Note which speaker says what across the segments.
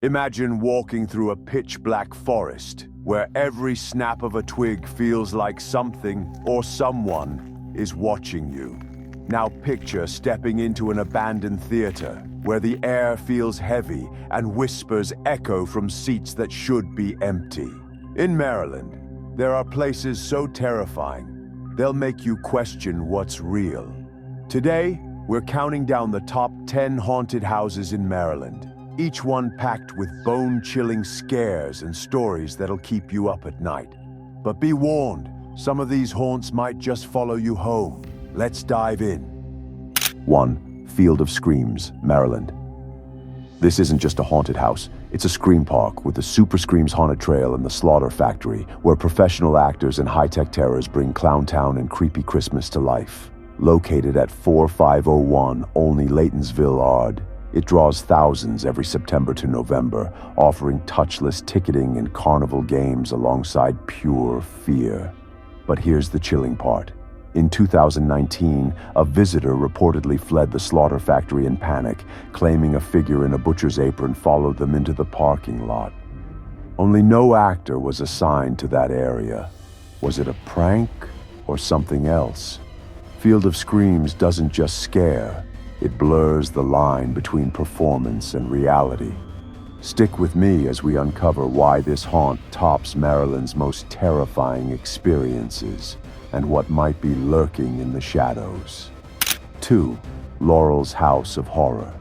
Speaker 1: Imagine walking through a pitch-black forest, where every snap of a twig feels like something or someone is watching you. Now picture stepping into an abandoned theater, where the air feels heavy and whispers echo from seats that should be empty. In Maryland, there are places so terrifying, they'll make you question what's real. Today, we're counting down the top 10 haunted houses in Maryland, each one packed with bone-chilling scares and stories that'll keep you up at night. But be warned, some of these haunts might just follow you home. Let's dive in. 1. Field of Screams, Maryland. This isn't just a haunted house, it's a scream park with the Super Screams Haunted Trail and the Slaughter Factory, where professional actors and high-tech terrors bring Clowntown and Creepy Christmas to life. Located at 4501 Olney Laytonsville Ard, it draws thousands every September to November, offering touchless ticketing and carnival games alongside pure fear. But here's the chilling part. In 2019, a visitor reportedly fled the Slaughter Factory in panic, claiming a figure in a butcher's apron followed them into the parking lot. Only no actor was assigned to that area. Was it a prank or something else? Field of Screams doesn't just scare, it blurs the line between performance and reality. Stick with me as we uncover why this haunt tops Maryland's most terrifying experiences and what might be lurking in the shadows. 2. Laurels House of Horror.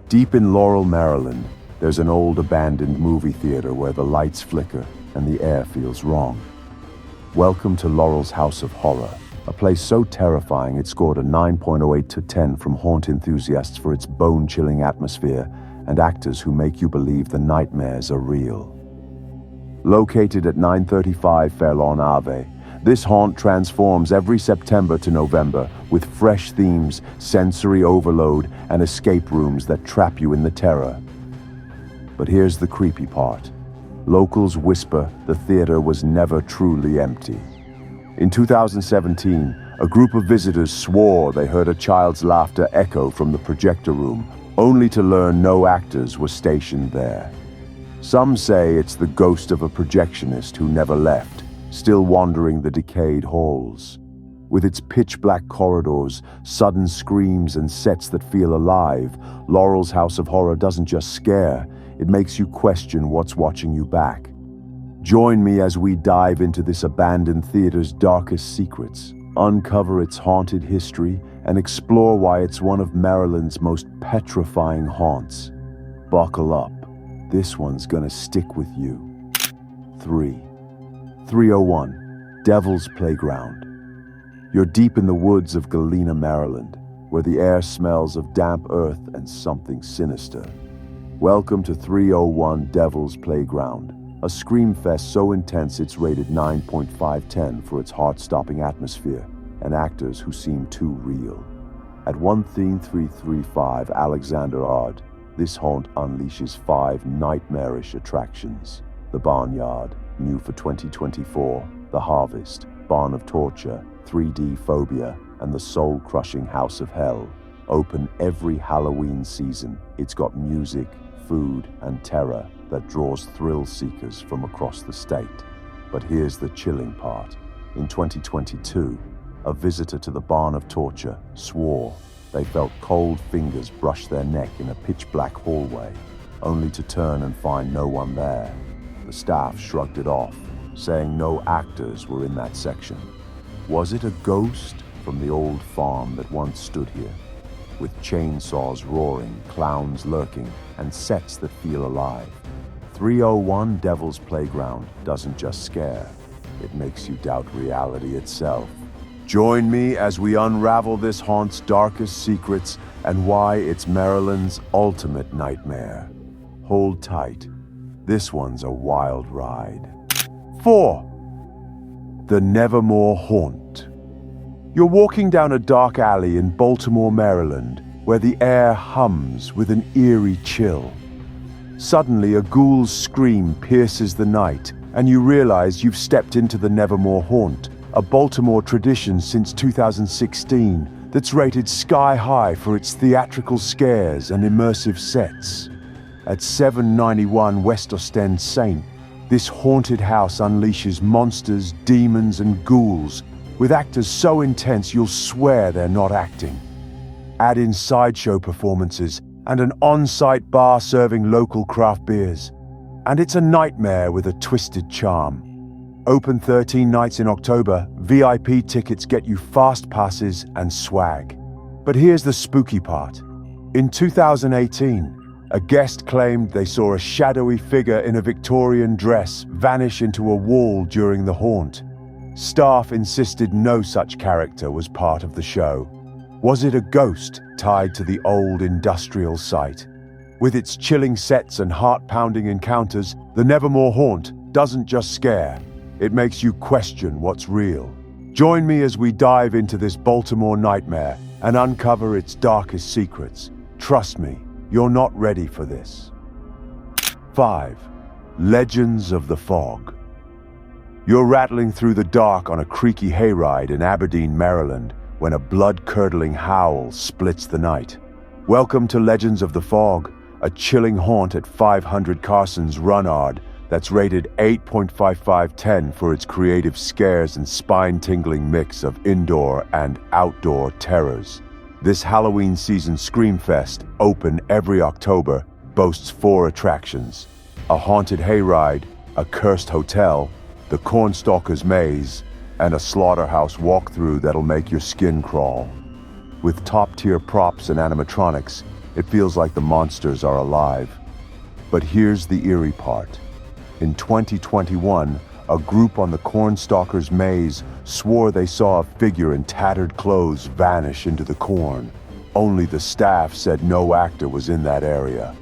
Speaker 1: Deep in Laurel, Maryland, there's an old abandoned movie theater where the lights flicker and the air feels wrong. Welcome to Laurel's House of Horror, a place so terrifying it scored a 9.08 to 10 from haunt enthusiasts for its bone-chilling atmosphere and actors who make you believe the nightmares are real. Located at 935 Fairlawn Ave, this haunt transforms every September to November with fresh themes, sensory overload, and escape rooms that trap you in the terror. But here's the creepy part. Locals whisper the theater was never truly empty. In 2017, a group of visitors swore they heard a child's laughter echo from the projector room, only to learn no actors were stationed there. Some say it's the ghost of a projectionist who never left, still wandering the decayed halls. With its pitch-black corridors, sudden screams, and sets that feel alive, Laurel's House of Horror doesn't just scare, it makes you question what's watching you back. Join me as we dive into this abandoned theater's darkest secrets, uncover its haunted history, and explore why it's one of Maryland's most petrifying haunts. Buckle up. This one's gonna stick with you. 3. 301 Devil's Playground. You're deep in the woods of Galena, Maryland, where the air smells of damp earth and something sinister. Welcome to 301 Devil's Playground, a scream fest so intense it's rated 9.5/10 for its heart-stopping atmosphere and actors who seem too real. At 13335 Alexander Ard, this haunt unleashes 5 nightmarish attractions. The Barnyard, new for 2024, The Harvest, Barn of Torture, 3D Phobia, and the soul-crushing House of Hell. Open every Halloween season, it's got music, food, and terror that draws thrill-seekers from across the state. But here's the chilling part. In 2022, a visitor to the Barn of Torture swore they felt cold fingers brush their neck in a pitch-black hallway, only to turn and find no one there. The staff shrugged it off, saying no actors were in that section. Was it a ghost from the old farm that once stood here? With chainsaws roaring, clowns lurking, and sets that feel alive. 301 Devil's Playground doesn't just scare, it makes you doubt reality itself. Join me as we unravel this haunt's darkest secrets and why it's Maryland's ultimate nightmare. Hold tight. This one's a wild ride. 4. The Nevermore Haunt. You're walking down a dark alley in Baltimore, Maryland, where the air hums with an eerie chill. Suddenly, a ghoul's scream pierces the night, and you realize you've stepped into the Nevermore Haunt, a Baltimore tradition since 2016 that's rated sky high for its theatrical scares and immersive sets. at 791 West Ostend Saint, this haunted house unleashes monsters, demons, and ghouls, with actors so intense you'll swear they're not acting. Add in sideshow performances and an on-site bar serving local craft beers, and it's a nightmare with a twisted charm. Open 13 nights in October, VIP tickets get you fast passes and swag. But here's the spooky part. In 2018, a guest claimed they saw a shadowy figure in a Victorian dress vanish into a wall during the haunt. Staff insisted no such character was part of the show. Was it a ghost tied to the old industrial site? With its chilling sets and heart-pounding encounters, the Nevermore Haunt doesn't just scare, it makes you question what's real. Join me as we dive into this Baltimore nightmare and uncover its darkest secrets. Trust me, you're not ready for this. 5. Legends of the Fog. You're rattling through the dark on a creaky hayride in Aberdeen, Maryland, when a blood-curdling howl splits the night. Welcome to Legends of the Fog, a chilling haunt at 500 Carson's Runnard that's rated 8.55/10 for its creative scares and spine-tingling mix of indoor and outdoor terrors. This Halloween season Screamfest, open every October, boasts 4 attractions: a haunted hayride, a cursed hotel, the Cornstalker's Maze, and a slaughterhouse walkthrough that'll make your skin crawl. With top-tier props and animatronics, it feels like the monsters are alive. But here's the eerie part. In 2021, a group on the Cornstalker's Maze swore they saw a figure in tattered clothes vanish into the corn. Only the staff said no actor was in that area.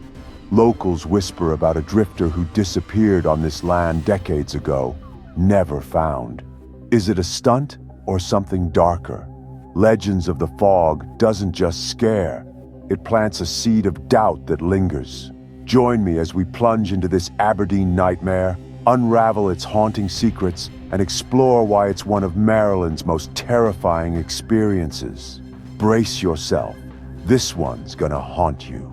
Speaker 1: Locals whisper about a drifter who disappeared on this land decades ago, never found. Is it a stunt or something darker? Legends of the Fog doesn't just scare, it plants a seed of doubt that lingers. Join me as we plunge into this Aberdeen nightmare, unravel its haunting secrets, and explore why it's one of Maryland's most terrifying experiences. Brace yourself. This one's gonna haunt you.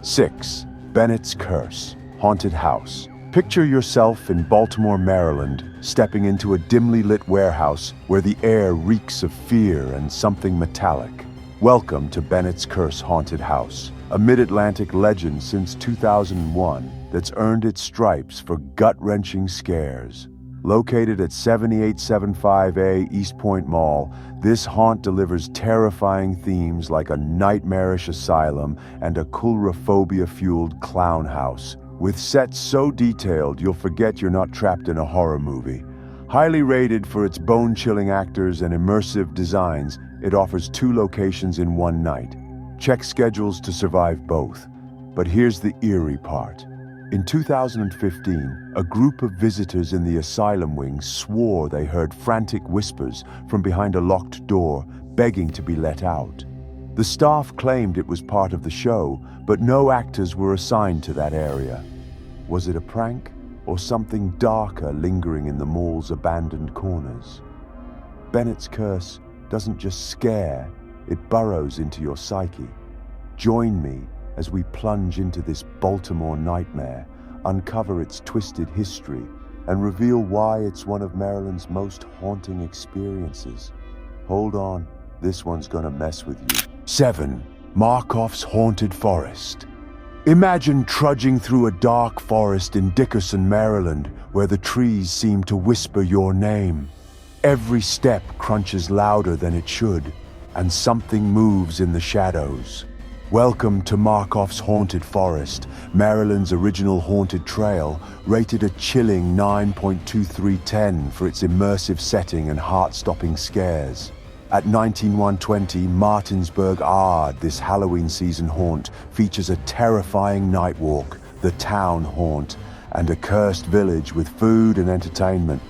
Speaker 1: 6. Bennetts Curse, Haunted House. Picture yourself in Baltimore, Maryland, stepping into a dimly lit warehouse where the air reeks of fear and something metallic. Welcome to Bennetts Curse Haunted House, a mid-Atlantic legend since 2001 that's earned its stripes for gut-wrenching scares. Located at 7875A East Point Mall, this haunt delivers terrifying themes like a nightmarish asylum and a coulrophobia-fueled clown house, with sets so detailed you'll forget you're not trapped in a horror movie. Highly rated for its bone-chilling actors and immersive designs, it offers 2 locations in one night. Check schedules to survive both. But here's the eerie part. In 2015, a group of visitors in the asylum wing swore they heard frantic whispers from behind a locked door, begging to be let out. The staff claimed it was part of the show, but no actors were assigned to that area. Was it a prank, or something darker lingering in the mall's abandoned corners? Bennetts Curse doesn't just scare, it burrows into your psyche. Join me as we plunge into this Baltimore nightmare, uncover its twisted history, and reveal why it's one of Maryland's most haunting experiences. Hold on, this one's gonna mess with you. 7. Markoff's Haunted Forest. Imagine trudging through a dark forest in Dickerson, Maryland, where the trees seem to whisper your name. Every step crunches louder than it should, and something moves in the shadows. Welcome to Markoff's Haunted Forest, Maryland's original haunted trail, rated a chilling 9.23/10 for its immersive setting and heart-stopping scares. At 19120 Martinsburg Ard, this Halloween season haunt features a terrifying night walk, the town haunt, and a cursed village with food and entertainment.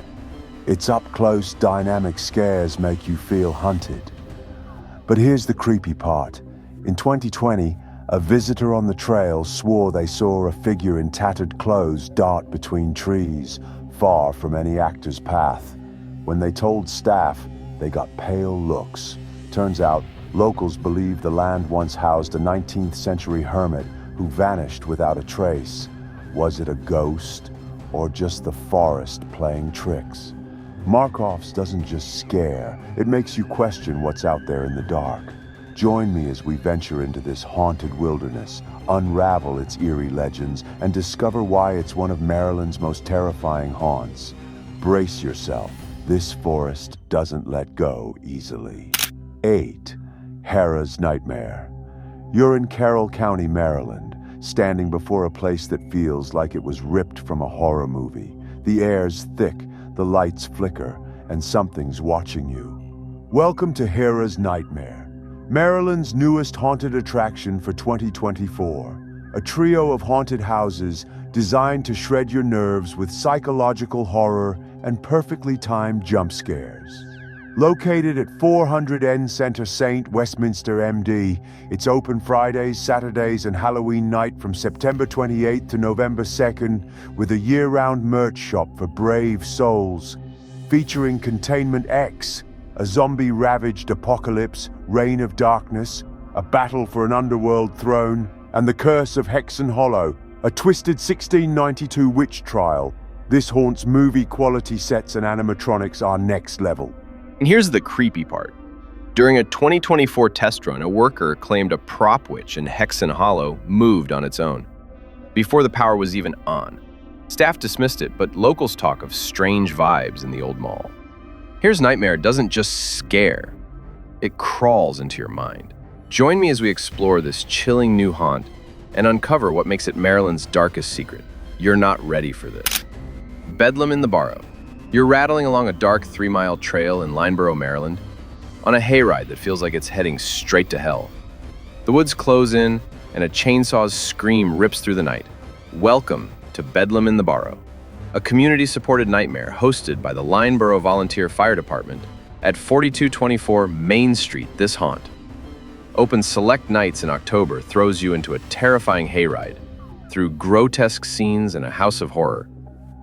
Speaker 1: Its up-close, dynamic scares make you feel hunted. But here's the creepy part. In 2020, a visitor on the trail swore they saw a figure in tattered clothes dart between trees, far from any actor's path. When they told staff, they got pale looks. Turns out, locals believe the land once housed a 19th century hermit who who vanished without a trace. Was it a ghost or just the forest playing tricks? Marovs doesn't just scare, it makes you question what's out there in the dark. Join me as we venture into this haunted wilderness, unravel its eerie legends, and discover why it's one of Maryland's most terrifying haunts. Brace yourself, this forest doesn't let go easily. 8. Heras Nightmare. You're in Carroll County, Maryland, standing before a place that feels like it was ripped from a horror movie. The air's thick, the lights flicker, and something's watching you. Welcome to Heras Nightmare, Maryland's newest haunted attraction for 2024. A trio of haunted houses designed to shred your nerves with psychological horror and perfectly timed jump scares. Located at 400 N Center St. Westminster, MD, it's open Fridays, Saturdays, and Halloween night from September 28th to November 2nd, with a year-round merch shop for brave souls, featuring Containment X, a zombie-ravaged apocalypse, reign of darkness, a battle for an underworld throne, and the Curse of Hexen Hollow, a twisted 1692 witch trial. This haunt's movie-quality sets and animatronics are next level.
Speaker 2: And here's the creepy part. During a 2024 test run, a worker claimed a prop witch in Hexen Hollow moved on its own, before the power was even on. Staff dismissed it, but locals talk of strange vibes in the old mall. Here's Nightmare doesn't just scare, it crawls into your mind. Join me as we explore this chilling new haunt and uncover what makes it Maryland's darkest secret. You're not ready for this. Bedum in the Burrow. You're rattling along a dark 3-mile trail in Burrow, Maryland, on a hayride that feels like it's heading straight to hell. The woods close in, and a chainsaw's scream rips through the night. Welcome to Bedum in the Burrow, a community-supported nightmare hosted by the Burrow Volunteer Fire Department at 4224 Main Street. This haunt, open select nights in October, throws you into a terrifying hayride through grotesque scenes in a house of horror,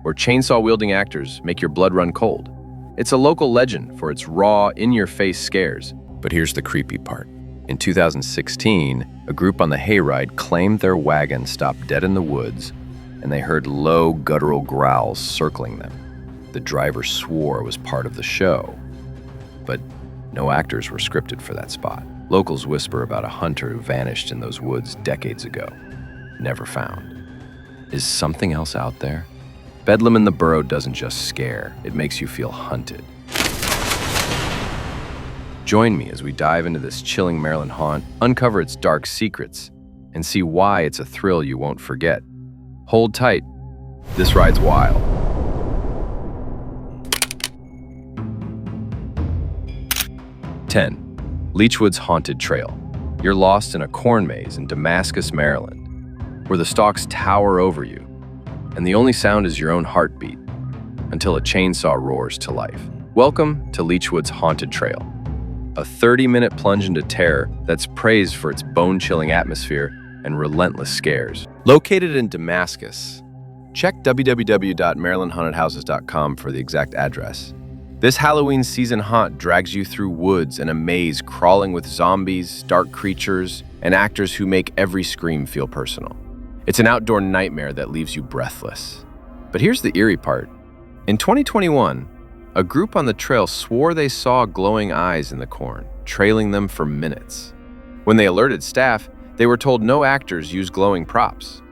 Speaker 2: where chainsaw-wielding actors make your blood run cold. It's a local legend for its raw, in-your-face scares. But here's the creepy part. In 2016, a group on the hayride claimed their wagon stopped dead in the woods, and they heard low, guttural growls circling them. The driver swore it was part of the show, but no actors were scripted for that spot. Locals whisper about a hunter who vanished in those woods decades ago, never found. Is something else out there? Bedum in the Burrow doesn't just scare, it makes you feel hunted. Join me as we dive into this chilling Maryland haunt, uncover its dark secrets, and see why it's a thrill you won't forget. Hold tight, this ride's wild. 10. Leechwoods Haunted Trail. You're lost in a corn maze in Damascus, Maryland, where the stalks tower over you, and the only sound is your own heartbeat, until a chainsaw roars to life. Welcome to Leechwoods Haunted Trail, a 30-minute plunge into terror that's praised for its bone-chilling atmosphere and relentless scares. Located in Damascus, check www.marylandhauntedhouses.com for the exact address. This Halloween season haunt drags you through woods and a maze crawling with zombies, dark creatures, and actors who make every scream feel personal. It's an outdoor nightmare that leaves you breathless. But here's the eerie part. In 2021, a group on the trail swore they saw glowing eyes in the corn, trailing them for minutes. When they alerted staff, they were told no actors use glowing props.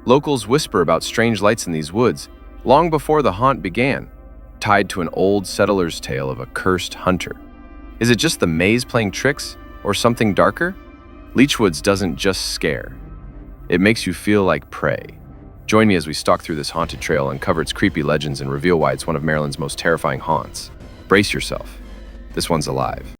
Speaker 2: Locals whisper about strange lights in these woods long before the haunt began, tied to an old settler's tale of a cursed hunter. Is it just the maze playing tricks, or something darker? Leechwoods doesn't just scare. It makes you feel like prey. Join me as we stalk through this haunted trail, uncover its creepy legends, and reveal why it's one of Maryland's most terrifying haunts. Brace yourself. This one's alive.